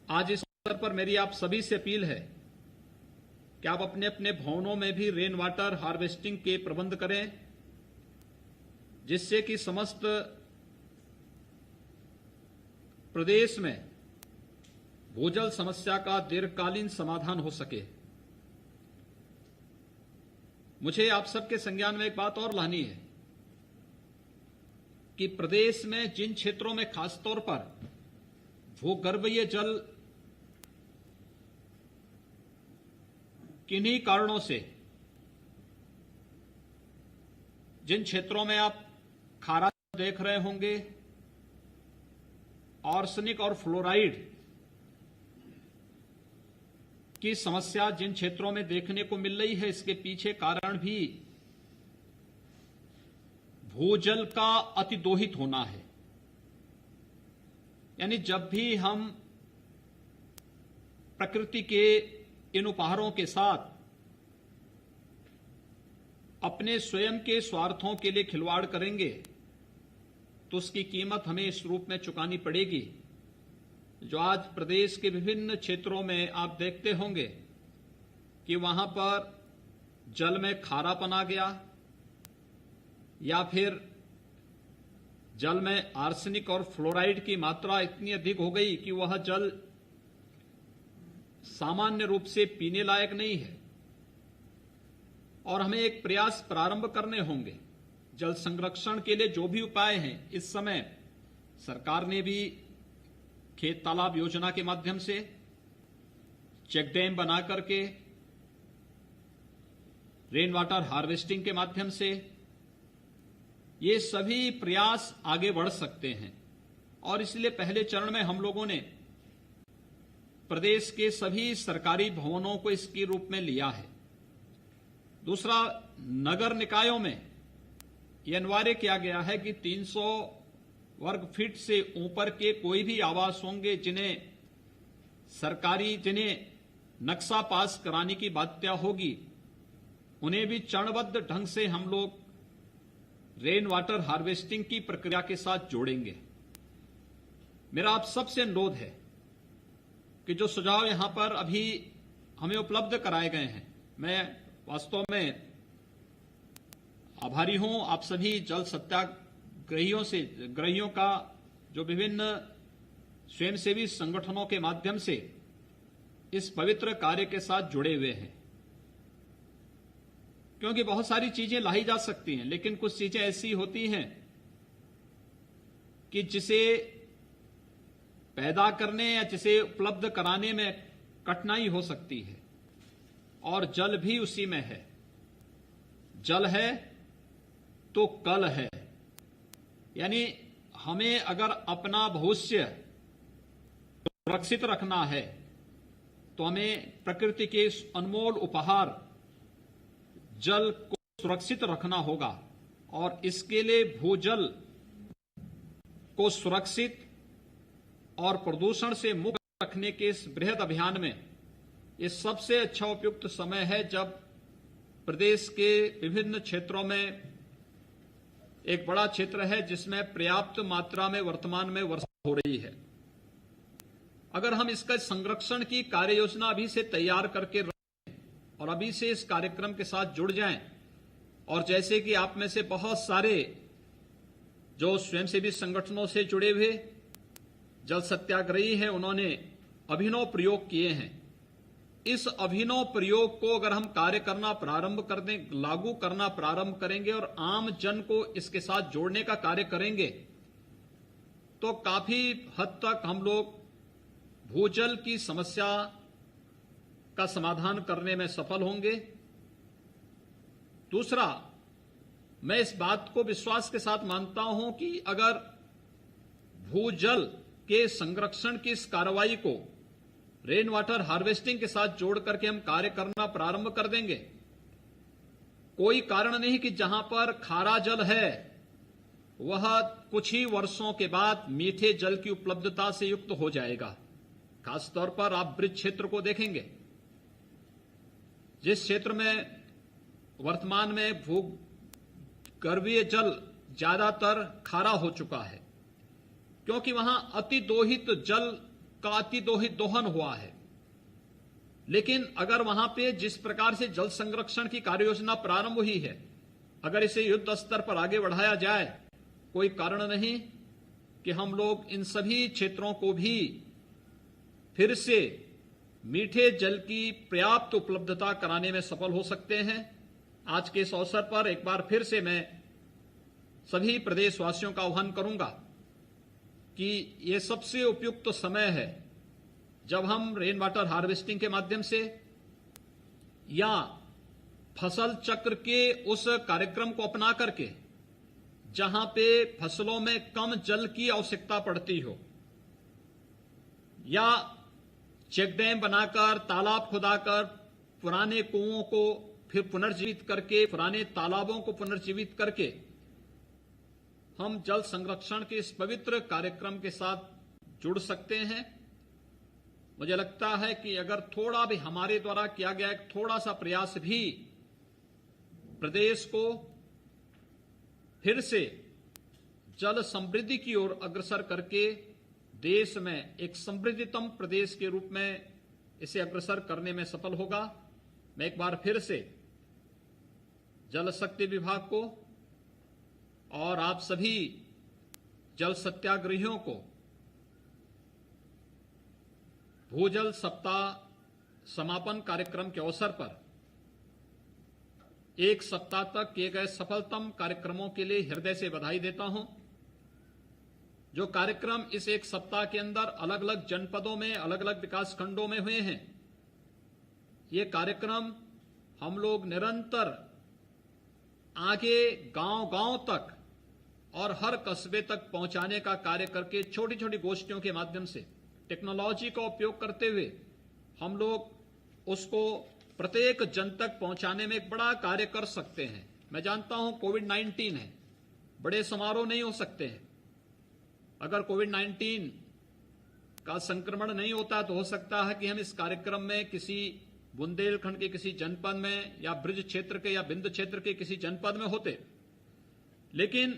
आज इस अवसर पर मेरी आप सभी से अपील है कि आप अपने अपने भवनों में भी रेन वाटर हार्वेस्टिंग के प्रबंध करें, जिससे कि समस्त प्रदेश में भूजल समस्या का दीर्घकालीन समाधान हो सके। मुझे आप सबके संज्ञान में एक बात और लानी है कि प्रदेश में जिन क्षेत्रों में खासतौर पर भूगर्भीय जल किन्हीं कारणों से, जिन क्षेत्रों में आप खारा देख रहे होंगे, आर्सेनिक और फ्लोराइड की समस्या जिन क्षेत्रों में देखने को मिल रही है, इसके पीछे कारण भी भूजल का अतिदोहित होना है। यानी जब भी हम प्रकृति के इन उपहारों के साथ अपने स्वयं के स्वार्थों के लिए खिलवाड़ करेंगे तो उसकी कीमत हमें इस रूप में चुकानी पड़ेगी। जो आज प्रदेश के विभिन्न क्षेत्रों में आप देखते होंगे कि वहां पर जल में खारापन आ गया, या फिर जल में आर्सेनिक और फ्लोराइड की मात्रा इतनी अधिक हो गई कि वह जल सामान्य रूप से पीने लायक नहीं है। और हमें एक प्रयास प्रारंभ करने होंगे। जल संरक्षण के लिए जो भी उपाय हैं, इस समय सरकार ने भी खेत तालाब योजना के माध्यम से, चेक डैम बना करके, रेन वाटर हार्वेस्टिंग के माध्यम से ये सभी प्रयास आगे बढ़ सकते हैं। और इसलिए पहले चरण में हम लोगों ने प्रदेश के सभी सरकारी भवनों को इसके रूप में लिया है। दूसरा, नगर निकायों में यह अनिवार्य किया गया है कि 300 वर्ग फीट से ऊपर के कोई भी आवास होंगे जिन्हें नक्शा पास कराने की बाध्य होगी, उन्हें भी चरणबद्ध ढंग से हम लोग रेन वाटर हार्वेस्टिंग की प्रक्रिया के साथ जोड़ेंगे। मेरा आप सबसे अनुरोध है कि जो सुझाव यहां पर अभी हमें उपलब्ध कराए गए हैं, मैं वास्तव में आभारी हूं आप सभी जल सत्याग्रहियों का, जो विभिन्न स्वयंसेवी संगठनों के माध्यम से इस पवित्र कार्य के साथ जुड़े हुए हैं। क्योंकि बहुत सारी चीजें लाई जा सकती हैं, लेकिन कुछ चीजें ऐसी होती हैं कि जिसे पैदा करने या जिसे उपलब्ध कराने में कठिनाई हो सकती है। और जल भी उसी में है। जल है तो कल है। यानी हमें अगर अपना भविष्य सुरक्षित रखना है तो हमें प्रकृति के इस अनमोल उपहार जल को सुरक्षित रखना होगा। और इसके लिए भूजल को सुरक्षित और प्रदूषण से मुक्त रखने के इस बृहद अभियान में ये सबसे अच्छा उपयुक्त समय है जब प्रदेश के विभिन्न क्षेत्रों में एक बड़ा क्षेत्र है जिसमें पर्याप्त मात्रा में वर्तमान में वर्षा हो रही है। अगर हम इसका संरक्षण की कार्य योजना अभी से तैयार करके रखें और अभी से इस कार्यक्रम के साथ जुड़ जाएं, और जैसे कि आप में से बहुत सारे जो स्वयंसेवी संगठनों से जुड़े हुए जल सत्याग्रही हैं, उन्होंने अभिनव प्रयोग किए हैं। इस अभिनव प्रयोग को अगर हम कार्य करना प्रारंभ कर दें, लागू करना प्रारंभ करेंगे और आम जन को इसके साथ जोड़ने का कार्य करेंगे, तो काफी हद तक हम लोग भूजल की समस्या का समाधान करने में सफल होंगे। दूसरा, मैं इस बात को विश्वास के साथ मानता हूं कि अगर भूजल के संरक्षण की इस कार्रवाई को रेन वाटर हार्वेस्टिंग के साथ जोड़ करके हम कार्य करना प्रारंभ कर देंगे, कोई कारण नहीं कि जहां पर खारा जल है वह कुछ ही वर्षों के बाद मीठे जल की उपलब्धता से युक्त हो जाएगा। खासतौर पर आप ब्रिज क्षेत्र को देखेंगे, जिस क्षेत्र में वर्तमान में भूगर्भीय जल ज्यादातर खारा हो चुका है, क्योंकि वहां अतिदोहित जल का अतिदोहित दोहन हुआ है। लेकिन अगर वहां पे जिस प्रकार से जल संरक्षण की कार्ययोजना प्रारंभ हुई है, अगर इसे युद्ध स्तर पर आगे बढ़ाया जाए, कोई कारण नहीं कि हम लोग इन सभी क्षेत्रों को भी फिर से मीठे जल की पर्याप्त उपलब्धता कराने में सफल हो सकते हैं। आज के इस अवसर पर एक बार फिर से मैं सभी प्रदेशवासियों का आह्वान करूंगा कि ये सबसे उपयुक्त समय है जब हम रेन वाटर हार्वेस्टिंग के माध्यम से या फसल चक्र के उस कार्यक्रम को अपना करके जहां पे फसलों में कम जल की आवश्यकता पड़ती हो, या चेक डैम बनाकर, तालाब खुदाकर, पुराने कुओं को फिर पुनर्जीवित करके, पुराने तालाबों को पुनर्जीवित करके हम जल संरक्षण के इस पवित्र कार्यक्रम के साथ जुड़ सकते हैं। मुझे लगता है कि अगर थोड़ा भी हमारे द्वारा किया गया एक थोड़ा सा प्रयास भी प्रदेश को फिर से जल समृद्धि की ओर अग्रसर करके देश में एक समृद्धितम प्रदेश के रूप में इसे अग्रसर करने में सफल होगा। मैं एक बार फिर से जल शक्ति विभाग को और आप सभी जल सत्याग्रहियों को भूजल सप्ताह समापन कार्यक्रम के अवसर पर एक सप्ताह तक किए गए सफलतम कार्यक्रमों के लिए हृदय से बधाई देता हूं। जो कार्यक्रम इस एक सप्ताह के अंदर अलग अलग जनपदों में, अलग अलग विकास खंडों में हुए हैं, ये कार्यक्रम हम लोग निरंतर आगे गांव-गांव तक और हर कस्बे तक पहुंचाने का कार्य करके छोटी छोटी गोष्ठियों के माध्यम से टेक्नोलॉजी का उपयोग करते हुए हम लोग उसको प्रत्येक जन तक पहुंचाने में एक बड़ा कार्य कर सकते हैं। मैं जानता हूं कोविड-19 है, बड़े समारोह नहीं हो सकते हैं। अगर कोविड-19 का संक्रमण नहीं होता तो हो सकता है कि हम इस कार्यक्रम में किसी बुंदेलखंड के किसी जनपद में या ब्रज क्षेत्र के या बिंद क्षेत्र के किसी जनपद में होते, लेकिन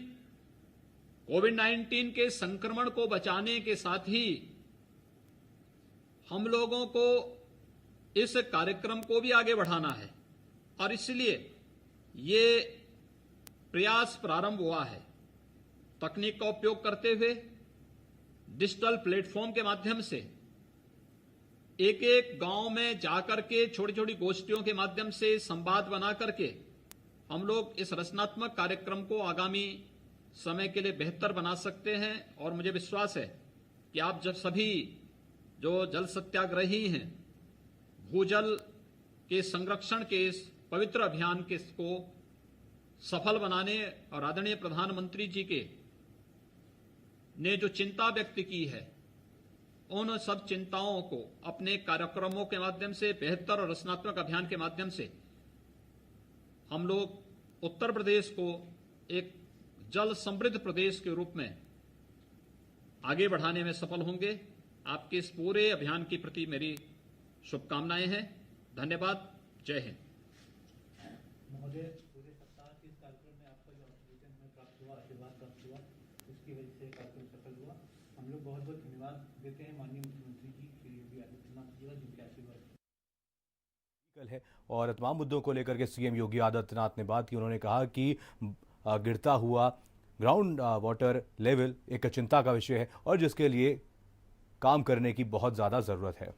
कोविड-19 के संक्रमण को बचाने के साथ ही हम लोगों को इस कार्यक्रम को भी आगे बढ़ाना है और इसलिए ये प्रयास प्रारंभ हुआ है। तकनीक का उपयोग करते हुए डिजिटल प्लेटफॉर्म के माध्यम से एक एक गांव में जाकर के छोटी छोटी गोष्ठियों के माध्यम से संवाद बना करके हम लोग इस रचनात्मक कार्यक्रम को आगामी समय के लिए बेहतर बना सकते हैं। और मुझे विश्वास है कि आप जब सभी जो जल सत्याग्रही हैं, भूजल के संरक्षण के इस पवित्र अभियान के को सफल बनाने और आदरणीय प्रधानमंत्री जी के ने जो चिंता व्यक्त की है, उन सब चिंताओं को अपने कार्यक्रमों के माध्यम से, बेहतर और रचनात्मक अभियान के माध्यम से हम लोग उत्तर प्रदेश को एक जल समृद्ध प्रदेश के रूप में आगे बढ़ाने में सफल होंगे। आपके इस पूरे अभियान के प्रति मेरी शुभकामनाएं हैं। धन्यवाद। जय हिंद। महोदय, पूरे सप्ताह के इस कार्यक्रम में आपका जो ऑक्सीजन हमें प्राप्त हुआ, आशीर्वाद प्राप्त हुआ, उसकी वजह से कार्यक्रम सफल हुआ। हम लोग बहुत बहुत धन्यवाद देते हैं माननीय मुख्यमंत्री जी श्री योगी आदित्यनाथ जी का, जिनके आशीर्वाद है। और तमाम मुद्दों को लेकर के सीएम योगी आदित्यनाथ ने बात की। उन्होंने कहा कि गिरता हुआ ग्राउंड वाटर लेवल एक चिंता का विषय है और जिसके लिए काम करने की बहुत ज़्यादा ज़रूरत है।